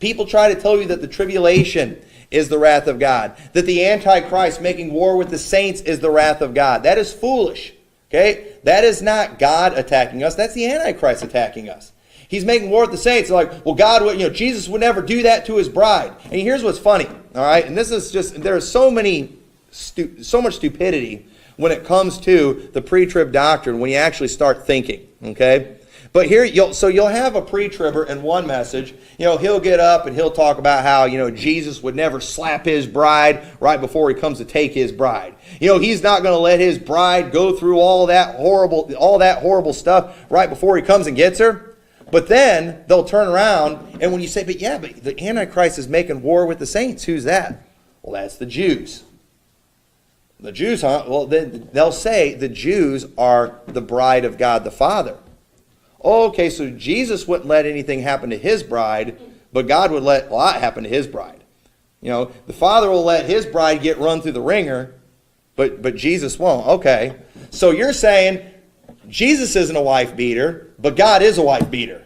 People try to tell you that the tribulation is the wrath of God, that the Antichrist making war with the saints is the wrath of God. That is foolish. Okay? That is not God attacking us. That's the Antichrist attacking us. He's making war with the saints. They're like, well, God would, Jesus would never do that to his bride. And here's what's funny, all right? And this is just, there is so much stupidity when it comes to the pre-trib doctrine when you actually start thinking, okay? But here, you'll have a pre-tribber in one message. He'll get up and he'll talk about how, Jesus would never slap his bride right before he comes to take his bride. He's not going to let his bride go through all that horrible stuff right before he comes and gets her. But then they'll turn around, and when you say, but the Antichrist is making war with the saints, who's that? Well, that's the Jews. The Jews, huh? Well, then they'll say the Jews are the bride of God the Father. Okay, so Jesus wouldn't let anything happen to his bride, but God would let a lot happen to his bride. The Father will let his bride get run through the ringer, but Jesus won't. Okay, so you're saying Jesus isn't a wife beater, but God is a wife beater.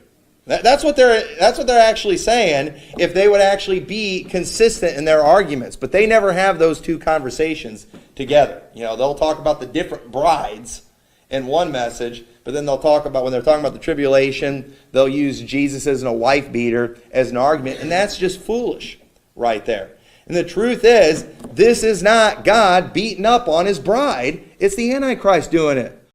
That's what they're actually saying if they would actually be consistent in their arguments. But they never have those two conversations together. They'll talk about the different brides in one message, but then they'll talk about, when they're talking about the tribulation, they'll use Jesus as a wife beater as an argument, and that's just foolish right there. And the truth is, this is not God beating up on his bride. It's the Antichrist doing it.